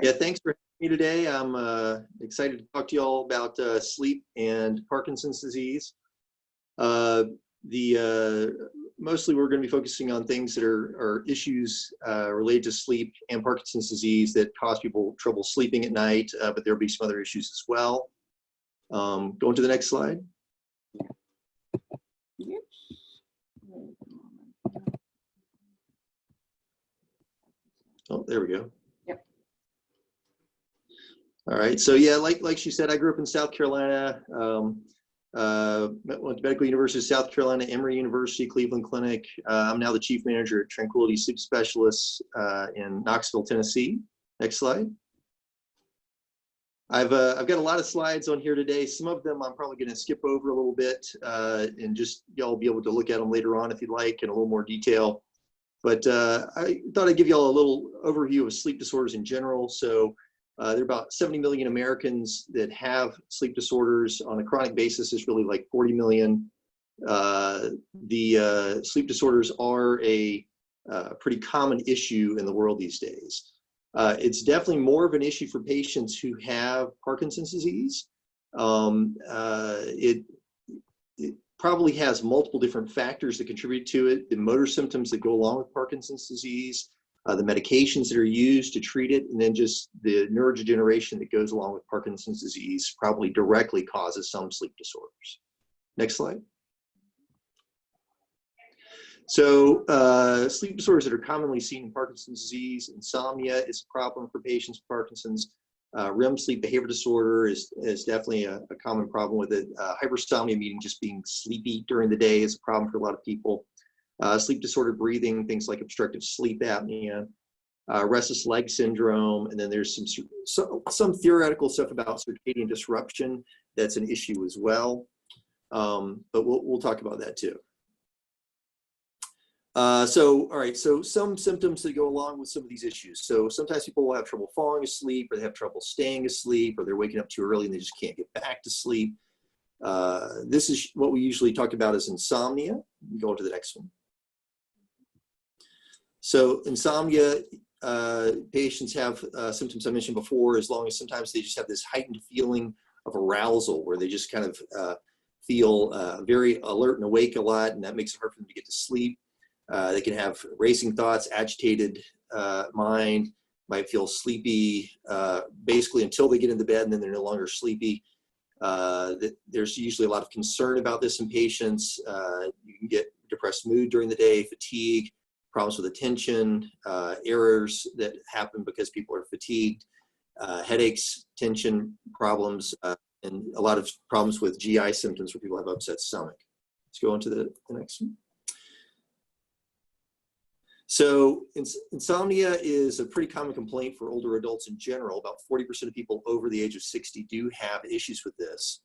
Yeah, thanks for having me today. I'm excited to talk to you all about sleep and Parkinson's disease. Mostly we're going to be focusing on things that are issues related to sleep and Parkinson's disease that cause people trouble sleeping at night, but there'll be some other issues as well. Going to the next slide. Oh, there we go. Yep. All right. So yeah, like she said, I grew up in South Carolina. Went to Medical University of South Carolina, Emory University, Cleveland Clinic. I'm now the chief manager at Tranquility Sleep Specialists in Knoxville, Tennessee. Next slide. I've got a lot of slides on here today. Some of them I'm probably going to skip over a little bit and just y'all be able to look at them later on if you'd like in a little more detail. But I thought I'd give y'all a little overview of sleep disorders in general. So there are about 70 million Americans that have sleep disorders. On a chronic basis, it's really like 40 million. The sleep disorders are a pretty common issue in the world these days. It's definitely more of an issue for patients who have Parkinson's disease. It probably has multiple different factors that contribute to it, the motor symptoms that go along with Parkinson's disease, the medications that are used to treat it, and then just the neurodegeneration that goes along with Parkinson's disease probably directly causes some sleep disorders. Next slide. So sleep disorders that are commonly seen in Parkinson's disease: insomnia is a problem for patients with Parkinson's. REM sleep behavior disorder is definitely a common problem with it. Hypersomnia, meaning just being sleepy during the day, is a problem for a lot of people. Sleep disordered breathing, things like obstructive sleep apnea, restless leg syndrome, and then there's some theoretical stuff about circadian disruption that's an issue as well. But we'll talk about that too. All right, so some symptoms that go along with some of these issues. So sometimes people will have trouble falling asleep, or they have trouble staying asleep, or they're waking up too early and they just can't get back to sleep. This is what we usually talk about as insomnia. Go to the next one. So insomnia, patients have symptoms I mentioned before, as long as sometimes they just have this heightened feeling of arousal where they just kind of feel very alert and awake a lot, and that makes it hard for them to get to sleep. They can have racing thoughts, agitated mind, might feel sleepy basically until they get into bed, and then they're no longer sleepy. There's usually a lot of concern about this in patients. You can get depressed mood during the day, fatigue, problems with attention, errors that happen because people are fatigued, headaches, tension problems, and a lot of problems with GI symptoms where people have upset stomach. Let's go on to the next one. So insomnia is a pretty common complaint for older adults in general. About 40% of people over the age of 60 do have issues with this.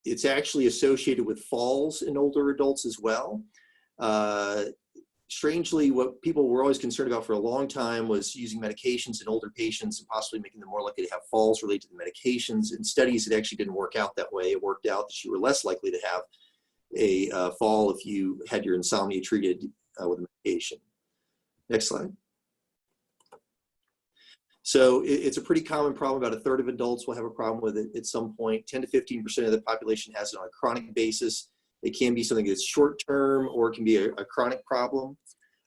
It's actually associated with falls in older adults as well. Strangely, what people were always concerned about for a long time was using medications in older patients and possibly making them more likely to have falls related to the medications. In studies, it actually didn't work out that way. It worked out that you were less likely to have a fall if you had your insomnia treated with medication. Next slide. So it's a pretty common problem. About a third of adults will have a problem with it at some point. 10 to 15% of the population has it on a chronic basis. It can be something that's short term, or it can be a chronic problem.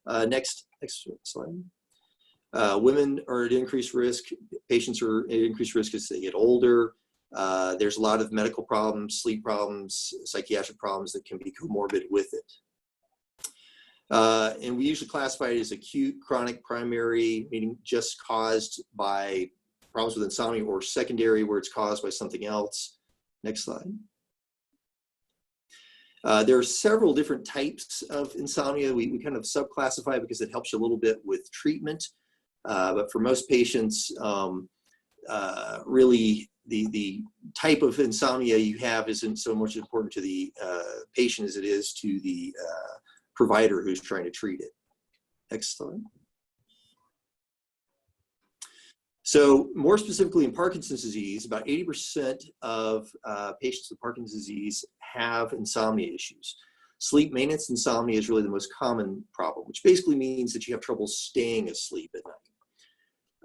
Next slide. Women are at increased risk. Patients are at increased risk as they get older. There's a lot of medical problems, sleep problems, psychiatric problems that can be comorbid with it. And we usually classify it as acute, chronic, primary, meaning just caused by problems with insomnia, or secondary, where it's caused by something else. Next slide. There are several different types of insomnia. We kind of subclassify because it helps you a little bit with treatment. But for most patients, really the type of insomnia you have isn't so much important to the patient as it is to the provider who's trying to treat it. Next slide. So more specifically in Parkinson's disease, about 80% of patients with Parkinson's disease have insomnia issues. Sleep maintenance insomnia is really the most common problem, which basically means that you have trouble staying asleep at night.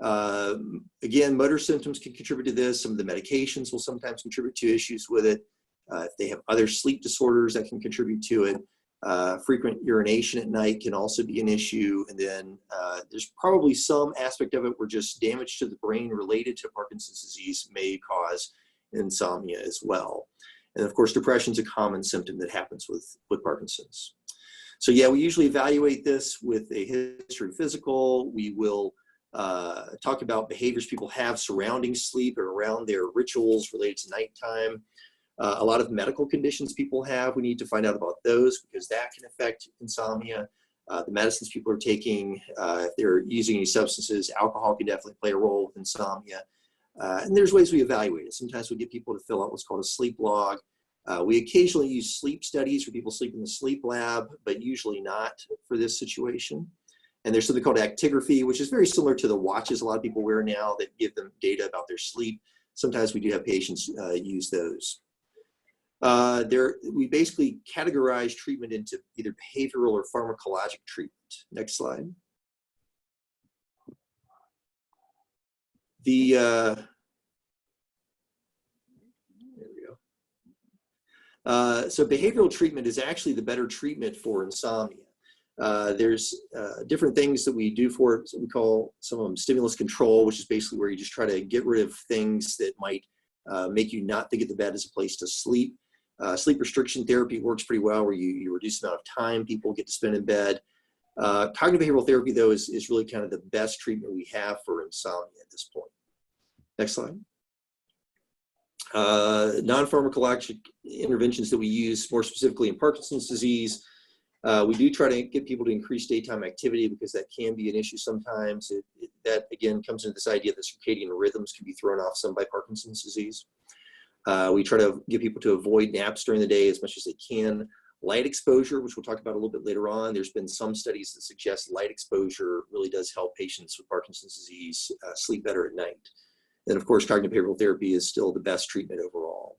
Again, motor symptoms can contribute to this. Some of the medications will sometimes contribute to issues with it. If they have other sleep disorders, that can contribute to it. Frequent urination at night can also be an issue. And then there's probably some aspect of it where just damage to the brain related to Parkinson's disease may cause insomnia as well. And of course, depression is a common symptom that happens with Parkinson's. So yeah, we usually evaluate this with a history physical. We will talk about behaviors people have surrounding sleep or around their rituals related to nighttime. A lot of medical conditions people have, we need to find out about those because that can affect insomnia. The medicines people are taking, if they're using any substances, alcohol can definitely play a role with insomnia. And there's ways we evaluate it. Sometimes we get people to fill out what's called a sleep log. We occasionally use sleep studies where people sleep in the sleep lab, but usually not for this situation. And there's something called actigraphy, which is very similar to the watches a lot of people wear now that give them data about their sleep. Sometimes we do have patients use those. We basically categorize treatment into either behavioral or pharmacologic treatment. Next slide. There we go. So behavioral treatment is actually the better treatment for insomnia. There's different things that we do for it. So we call some of them stimulus control, which is basically where you just try to get rid of things that might make you not think of the bed as a place to sleep. Sleep restriction therapy works pretty well, where you reduce the amount of time people get to spend in bed. Cognitive behavioral therapy, though, is really kind of the best treatment we have for insomnia at this point. Next slide. Non-pharmacologic interventions that we use more specifically in Parkinson's disease. We do try to get people to increase daytime activity because that can be an issue sometimes. That, again, comes into this idea that circadian rhythms can be thrown off some by Parkinson's disease. We try to get people to avoid naps during the day as much as they can. Light exposure, which we'll talk about a little bit later on. There's been some studies that suggest light exposure really does help patients with Parkinson's disease sleep better at night. And of course, cognitive behavioral therapy is still the best treatment overall.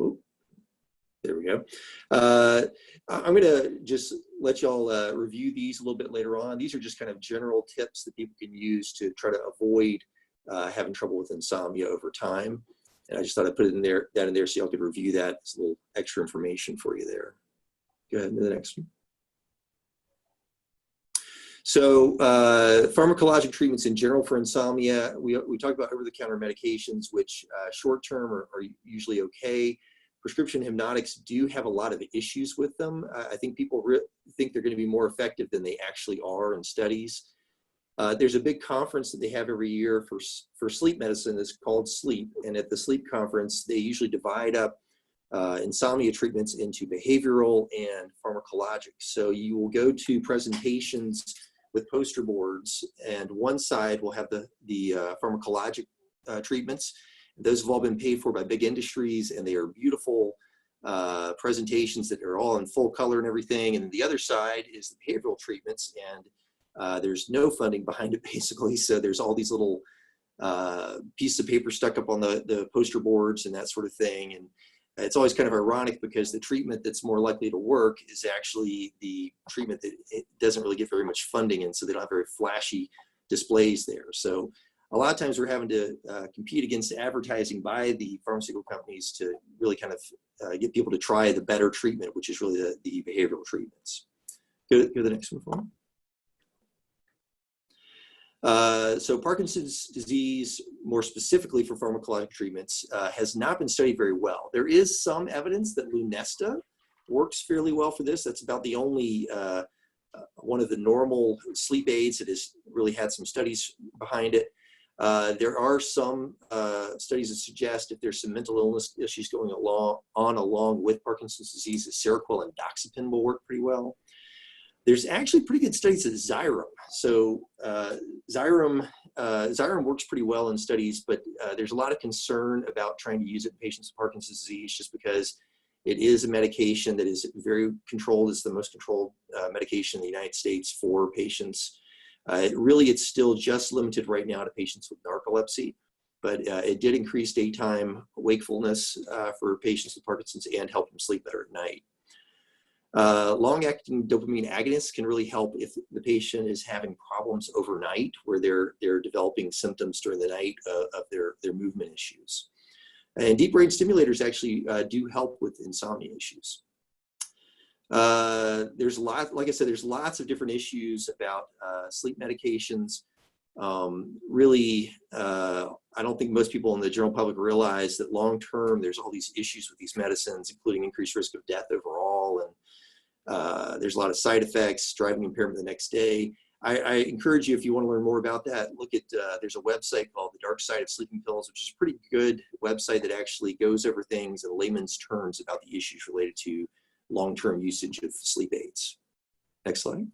Ooh, there we go. I'm gonna just let y'all review these a little bit later on. These are just kind of general tips that people can use to try to avoid having trouble with insomnia over time. And I just thought I'd put it in there, that in there so y'all could review that. It's a little extra information for you there. Go ahead to the next one. So pharmacologic treatments in general for insomnia, we talk about over-the-counter medications, which short-term are usually okay. Prescription hypnotics do have a lot of issues with them. I think people think they're going to be more effective than they actually are in studies. There's a big conference that they have every year for sleep medicine that's called SLEEP. And at the SLEEP conference, they usually divide up insomnia treatments into behavioral and pharmacologic. So you will go to presentations with poster boards, and one side will have the pharmacologic treatments. Those have all been paid for by big industries, and they are beautiful presentations that are all in full color and everything. And then the other side is the behavioral treatments, and there's no funding behind it, basically. So there's all these little pieces of paper stuck up on the poster boards and that sort of thing. And it's always kind of ironic because the treatment that's more likely to work is actually the treatment that it doesn't really get very much funding, and so they don't have very flashy displays there. So a lot of times we're having to compete against advertising by the pharmaceutical companies to really kind of get people to try the better treatment, which is really the behavioral treatments. Go to the next one for me. So Parkinson's disease, more specifically for pharmacologic treatments, has not been studied very well. There is some evidence that Lunesta works fairly well for this. That's about the only one of the normal sleep aids that has really had some studies behind it. There are some studies that suggest if there's some mental illness issues going along with Parkinson's disease, Seroquel and doxepin will work pretty well. There's actually pretty good studies of Xyrem. So Xyrem works pretty well in studies, but there's a lot of concern about trying to use it in patients with Parkinson's disease just because it is a medication that is very controlled. It's the most controlled medication in the United States for patients. It's still just limited right now to patients with narcolepsy, but it did increase daytime wakefulness for patients with Parkinson's and help them sleep better at night. Long-acting dopamine agonists can really help if the patient is having problems overnight, where they're developing symptoms during the night of their movement issues. And deep brain stimulators actually do help with insomnia issues. There's like I said, there's lots of different issues about sleep medications. Really, I don't think most people in the general public realize that long-term there's all these issues with these medicines, including increased risk of death overall, and there's a lot of side effects, driving impairment the next day. I encourage you, if you want to learn more about that, look at, there's a website called The Dark Side of Sleeping Pills, which is a pretty good website that actually goes over things in layman's terms about the issues related to long-term usage of sleep aids. Next slide.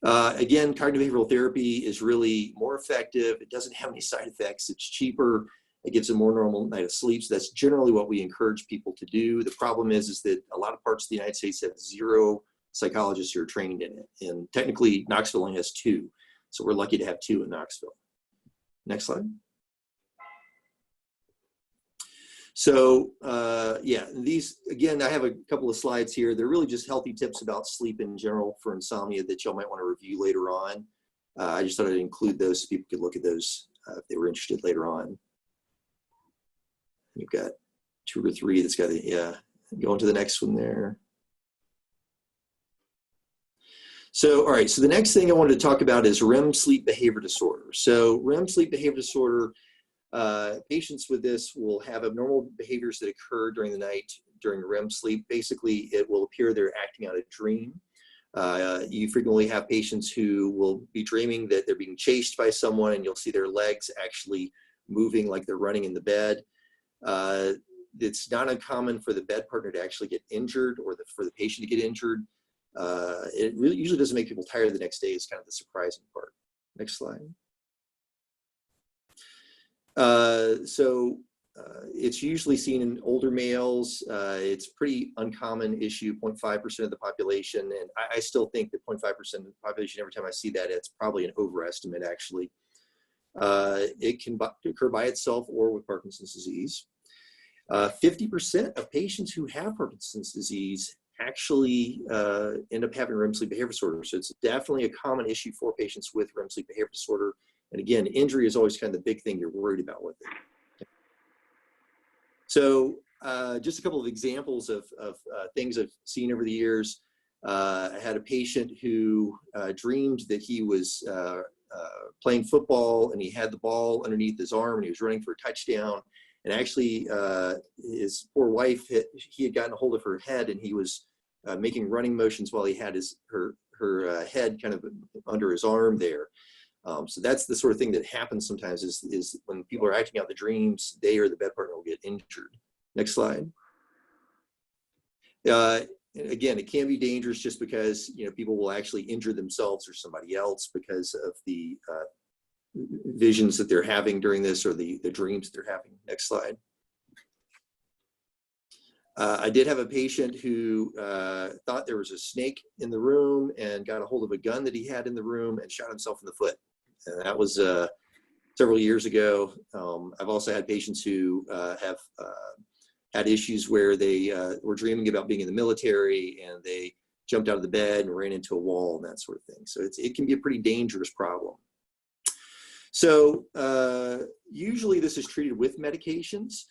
Again, cognitive behavioral therapy is really more effective. It doesn't have any side effects. It's cheaper. It gives a more normal night of sleep. So that's generally what we encourage people to do. The problem is that a lot of parts of the United States have 0 psychologists who are trained in it. And technically, Knoxville only has 2. So we're lucky to have 2 in Knoxville. Next slide. So yeah, these, again, I have a couple of slides here. They're really just healthy tips about sleep in general for insomnia that y'all might want to review later on. I just thought I'd include those so people could look at those if they were interested later on. You've got 2 or 3 that's got the, yeah, go on to the next one there. So, all right, so the next thing I wanted to talk about is REM sleep behavior disorder. So REM sleep behavior disorder, patients with this will have abnormal behaviors that occur during the night during REM sleep. Basically, it will appear they're acting out a dream. You frequently have patients who will be dreaming that they're being chased by someone, and you'll see their legs actually moving like they're running in the bed. It's not uncommon for the bed partner to actually get injured, or for the patient to get injured. It really usually doesn't make people tired the next day. It's kind of the surprising part. Next slide. It's usually seen in older males. It's pretty uncommon issue, 0.5% of the population. And I still think that 0.5% of the population, every time I see that, it's probably an overestimate, actually. It can occur by itself or with Parkinson's disease. 50% of patients who have Parkinson's disease actually end up having REM sleep behavior disorder. So it's definitely a common issue for patients with REM sleep behavior disorder. And again, injury is always kind of the big thing you're worried about with it. So just a couple of examples of things I've seen over the years. I had a patient who dreamed that he was playing football, and he had the ball underneath his arm, and he was running for a touchdown. And actually, his poor wife, he had gotten a hold of her head, and he was making running motions while he had her head kind of under his arm there. So that's the sort of thing that happens sometimes is when people are acting out the dreams, they or the bed partner will get injured. Next slide. Again, it can be dangerous just because, you know, people will actually injure themselves or somebody else because of the visions that they're having during this, or the dreams that they're having. Next slide. I did have a patient who thought there was a snake in the room and got a hold of a gun that he had in the room and shot himself in the foot. And that was several years ago. I've also had patients who have had issues where they were dreaming about being in the military, and they jumped out of the bed and ran into a wall and that sort of thing. So it can be a pretty dangerous problem. So usually this is treated with medications.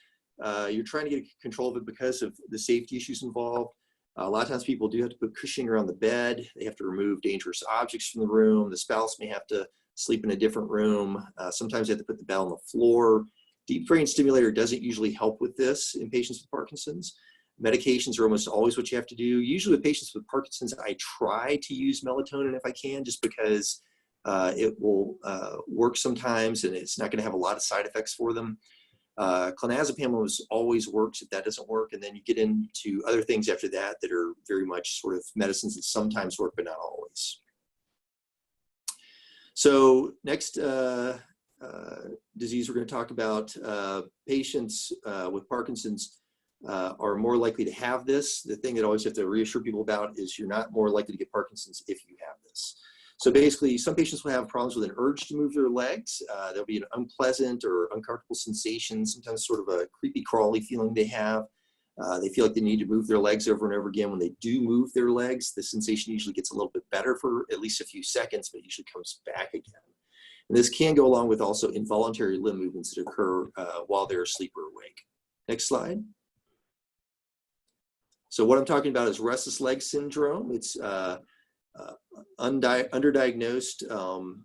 You're trying to get control of it because of the safety issues involved. A lot of times people do have to put cushioning around the bed. They have to remove dangerous objects from the room. The spouse may have to sleep in a different room. Sometimes they have to put the bed on the floor. Deep brain stimulator doesn't usually help with this in patients with Parkinson's. Medications are almost always what you have to do. Usually with patients with Parkinson's, I try to use melatonin if I can, just because it will work sometimes, and it's not going to have a lot of side effects for them. Clonazepam always works if that doesn't work, and then you get into other things after that that are very much sort of medicines that sometimes work but not always. So next disease we're going to talk about, patients with Parkinson's are more likely to have this. The thing that I always have to reassure people about is you're not more likely to get Parkinson's if you have this. So basically, some patients will have problems with an urge to move their legs. There'll be an unpleasant or uncomfortable sensation, sometimes sort of a creepy crawly feeling they have. They feel like they need to move their legs over and over again. When they do move their legs, the sensation usually gets a little bit better for at least a few seconds, but usually comes back again. And this can go along with also involuntary limb movements that occur while they're asleep or awake. Next slide. So what I'm talking about is restless leg syndrome. It's underdiagnosed.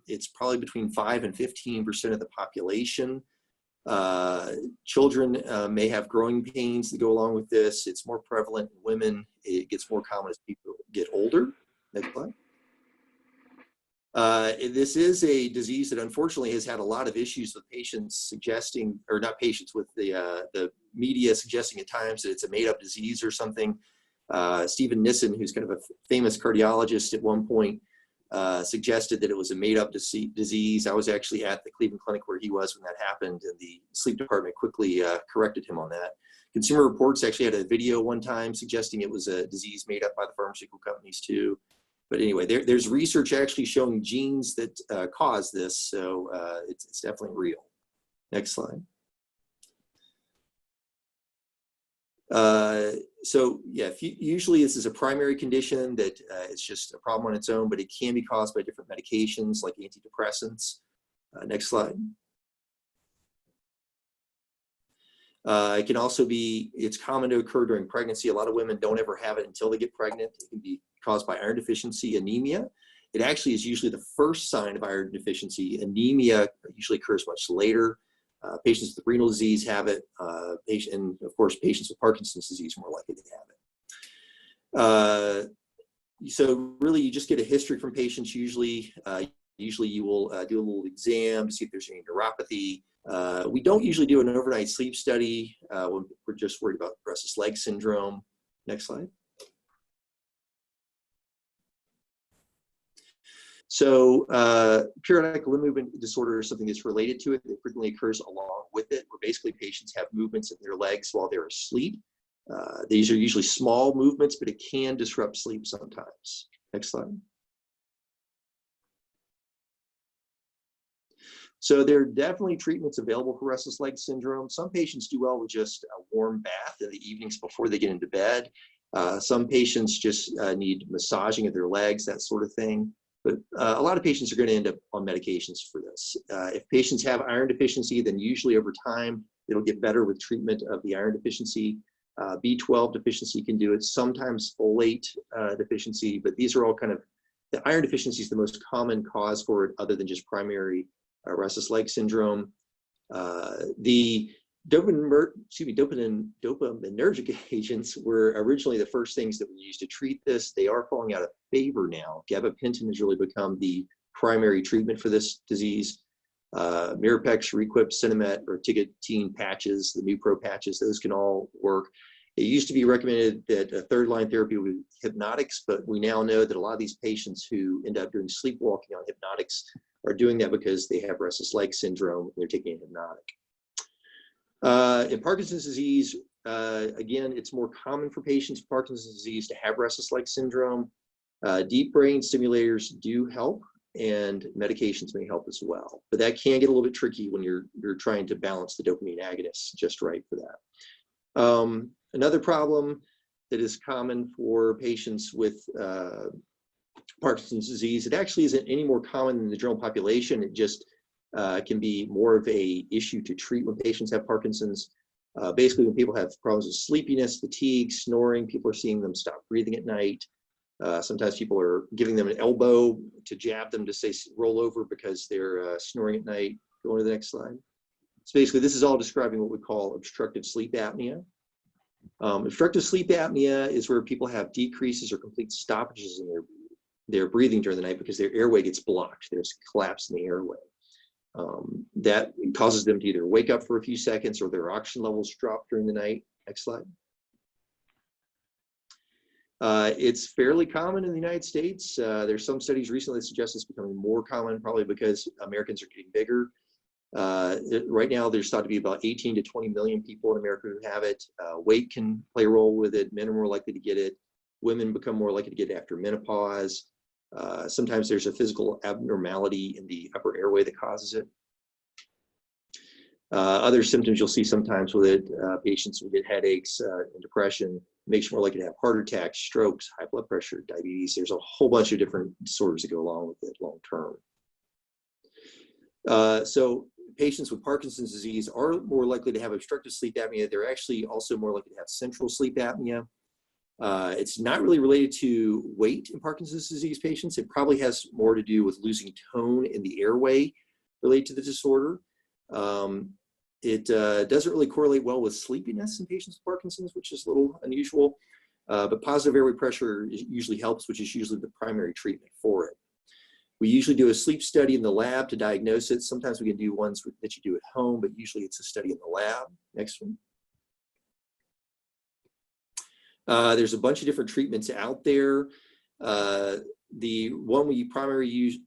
It's probably between 5 and 15% of the population. Children may have growing pains that go along with this. It's more prevalent in women. It gets more common as people get older. Next slide. This is a disease that unfortunately has had a lot of issues with patients suggesting, or not patients, with the media suggesting at times that it's a made-up disease or something. Stephen Nissen, who's kind of a famous cardiologist at one point, suggested that it was a made-up disease. I was actually at the Cleveland Clinic where he was when that happened, and the sleep department quickly corrected him on that. Consumer Reports actually had a video one time suggesting it was a disease made up by the pharmaceutical companies too. But anyway, there's research actually showing genes that cause this, so it's definitely real. Next slide. So yeah, usually this is a primary condition that it's just a problem on its own, but it can be caused by different medications like antidepressants. Next slide. It can also be, it's common to occur during pregnancy. A lot of women don't ever have it until they get pregnant. It can be caused by iron deficiency, anemia. It actually is usually the first sign of iron deficiency. Anemia usually occurs much later. Patients with renal disease have it, and of course, patients with Parkinson's disease are more likely to have it. So really, you just get a history from patients. Usually you will do a little exam to see if there's any neuropathy. We don't usually do an overnight sleep study when we're just worried about restless leg syndrome. Next slide. So periodic limb movement disorder is something that's related to it. It frequently occurs along with it, where basically patients have movements in their legs while they're asleep. These are usually small movements, but it can disrupt sleep sometimes. Next slide. So there are definitely treatments available for restless leg syndrome. Some patients do well with just a warm bath in the evenings before they get into bed. Some patients just need massaging of their legs, that sort of thing. But a lot of patients are going to end up on medications for this. If patients have iron deficiency, then usually over time, it'll get better with treatment of the iron deficiency. B12 deficiency can do it, sometimes folate deficiency, but these are all kind of, the iron deficiency is the most common cause for it other than just primary restless leg syndrome. The dopaminergic agents were originally the first things that we used to treat this. They are falling out of favor now. Gabapentin has really become the primary treatment for this disease. Mirapex, Requip, Cinemet, or Tigatine patches, the Nupro patches, those can all work. It used to be recommended that a third-line therapy would be hypnotics, but we now know that a lot of these patients who end up doing sleepwalking on hypnotics are doing that because they have restless leg syndrome and they're taking a hypnotic. In Parkinson's disease, again, it's more common for patients with Parkinson's disease to have restless leg syndrome. Deep brain stimulators do help, and medications may help as well. But that can get a little bit tricky when you're trying to balance the dopamine agonists just right for that. Another problem that is common for patients with Parkinson's disease, it actually isn't any more common than the general population. It just can be more of a issue to treat when patients have Parkinson's. Basically, when people have problems with sleepiness, fatigue, snoring, people are seeing them stop breathing at night. Sometimes people are giving them an elbow to jab them to say roll over because they're snoring at night. Go on to the next slide. So basically, this is all describing what we call obstructive sleep apnea. Obstructive sleep apnea is where people have decreases or complete stoppages in their breathing during the night because their airway gets blocked. There's collapse in the airway. That causes them to either wake up for a few seconds or their oxygen levels drop during the night. Next slide. It's fairly common in the United States. There's some studies recently that suggest it's becoming more common, probably because Americans are getting bigger. Right now, there's thought to be about 18 to 20 million people in America who have it. Weight can play a role with it. Men are more likely to get it. Women become more likely to get it after menopause. Sometimes there's a physical abnormality in the upper airway that causes it. Other symptoms you'll see sometimes with it, patients will get headaches and depression, makes you more likely to have heart attacks, strokes, high blood pressure, diabetes. There's a whole bunch of different disorders that go along with it long term. So patients with Parkinson's disease are more likely to have obstructive sleep apnea. They're actually also more likely to have central sleep apnea. It's not really related to weight in Parkinson's disease patients. It probably has more to do with losing tone in the airway related to the disorder. It doesn't really correlate well with sleepiness in patients with Parkinson's, which is a little unusual. But positive airway pressure usually helps, which is usually the primary treatment for it. We usually do a sleep study in the lab to diagnose it. Sometimes we can do ones that you do at home, but usually it's a study in the lab. Next one. There's a bunch of different treatments out there. The one we primarily use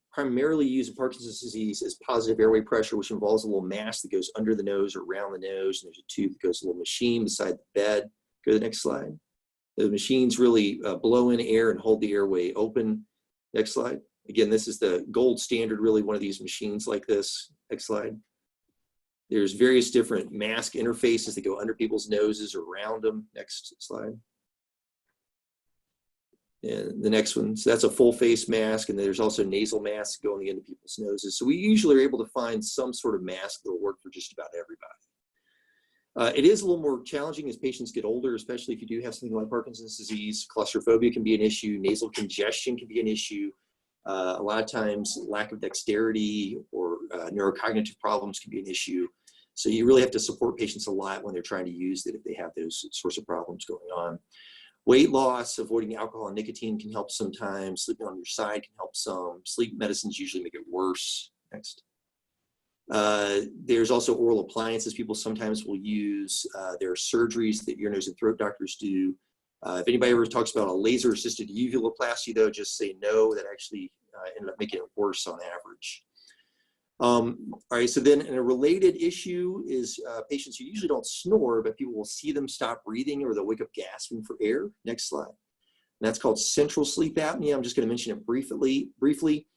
in Parkinson's disease is positive airway pressure, which involves a little mask that goes under the nose or around the nose, and there's a tube that goes a little machine beside the bed. Go to the next slide. The machines really blow in air and hold the airway open. Next slide. Again, this is the gold standard, really, one of these machines like this. Next slide. There's various different mask interfaces that go under people's noses or around them. Next slide. And the next one, so that's a full face mask, and there's also nasal masks going into people's noses. So we usually are able to find some sort of mask that will work for just about everybody. It is a little more challenging as patients get older, especially if you do have something like Parkinson's disease. Claustrophobia can be an issue. Nasal congestion can be an issue. A lot of times lack of dexterity or neurocognitive problems can be an issue. So you really have to support patients a lot when they're trying to use it if they have those sorts of problems going on. Weight loss, avoiding alcohol and nicotine can help sometimes. Sleeping on your side can help some. Sleep medicines usually make it worse. Next. There's also oral appliances people sometimes will use. There are surgeries that ear, nose, and throat doctors do. If anybody ever talks about a laser-assisted uvuloplasty, though, just say no. That actually ended up making it worse on average. All right, so then a related issue is patients who usually don't snore, but people will see them stop breathing or they'll wake up gasping for air. Next slide. And that's called central sleep apnea. I'm just going to mention it briefly.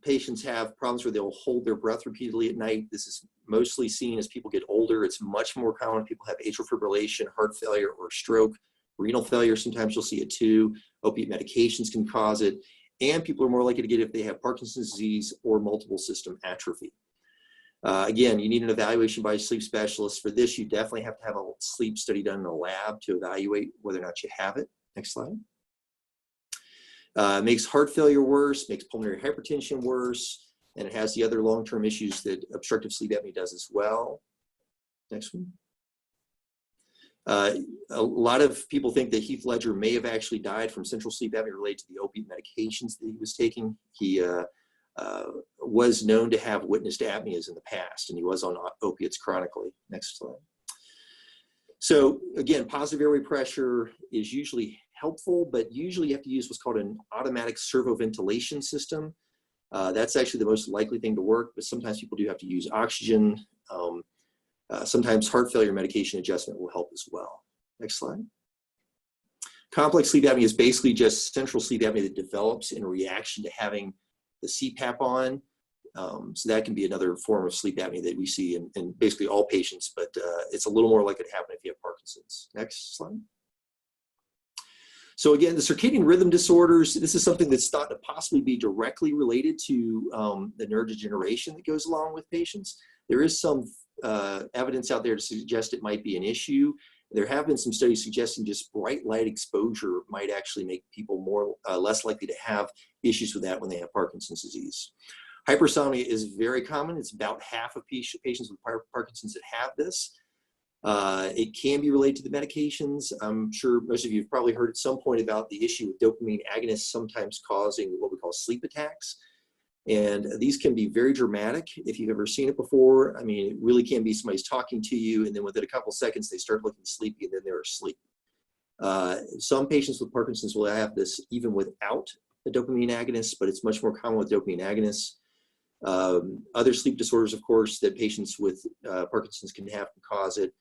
Patients have problems where they'll hold their breath repeatedly at night. This is mostly seen as people get older. It's much more common when people have atrial fibrillation, heart failure, or stroke. Renal failure, sometimes you'll see it too. Opiate medications can cause it. And people are more likely to get it if they have Parkinson's disease or multiple system atrophy. Again, you need an evaluation by a sleep specialist. For this, you definitely have to have a sleep study done in a lab to evaluate whether or not you have it. Next slide. Makes heart failure worse, makes pulmonary hypertension worse, and it has the other long-term issues that obstructive sleep apnea does as well. Next one. A lot of people think that Heath Ledger may have actually died from central sleep apnea related to the opiate medications that he was taking. He was known to have witnessed apneas in the past, and he was on opiates chronically. Next slide. So again, positive airway pressure is usually helpful, but usually you have to use what's called an automatic servoventilation system. That's actually the most likely thing to work, but sometimes people do have to use oxygen. Sometimes heart failure medication adjustment will help as well. Next slide. Complex sleep apnea is basically just central sleep apnea that develops in reaction to having the CPAP on. So that can be another form of sleep apnea that we see in basically all patients, but it's a little more likely to happen if you have Parkinson's. Next slide. So again, the circadian rhythm disorders, this is something that's thought to possibly be directly related to the neurodegeneration that goes along with patients. There is some evidence out there to suggest it might be an issue. There have been some studies suggesting just bright light exposure might actually make people less likely to have issues with that when they have Parkinson's disease. Hypersomnia is very common. It's about half of patients with Parkinson's that have this. It can be related to the medications. I'm sure most of you have probably heard at some point about the issue with dopamine agonists sometimes causing what we call sleep attacks. And these can be very dramatic. If you've ever seen it before, I mean, it really can be somebody's talking to you, and then within a couple seconds, they start looking sleepy, and then they're asleep. Some patients with Parkinson's will have this even without a dopamine agonist, but it's much more common with dopamine agonists. Other sleep disorders, of course, that patients with Parkinson's can have can cause it.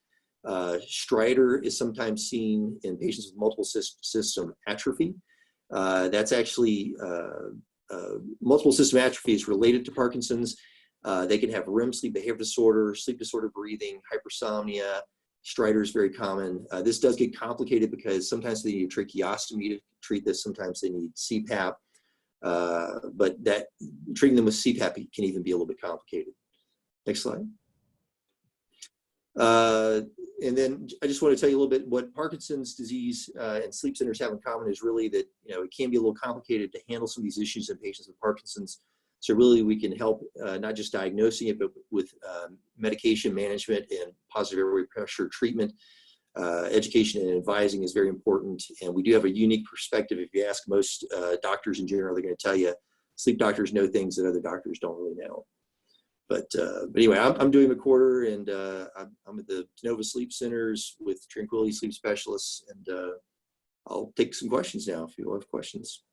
Stridor is sometimes seen in patients with multiple system atrophy. That's actually multiple system atrophy is related to Parkinson's. They can have REM sleep behavior disorder, sleep disorder breathing, hypersomnia. Stridor is very common. This does get complicated because sometimes they need a tracheostomy to treat this. Sometimes they need CPAP. But that treating them with CPAP can even be a little bit complicated. Next slide. And then I just want to tell you a little bit what Parkinson's disease and sleep centers have in common is really that, it can be a little complicated to handle some of these issues in patients with Parkinson's. So really we can help not just diagnosing it, but with medication management and positive airway pressure treatment. Education and advising is very important. And we do have a unique perspective. If you ask most doctors in general, they're going to tell you sleep doctors know things that other doctors don't really know. But anyway, I'm doing McWhirter, and I'm at the Tennova Sleep Centers with Tranquility Sleep Specialists, and I'll take some questions now if you have questions.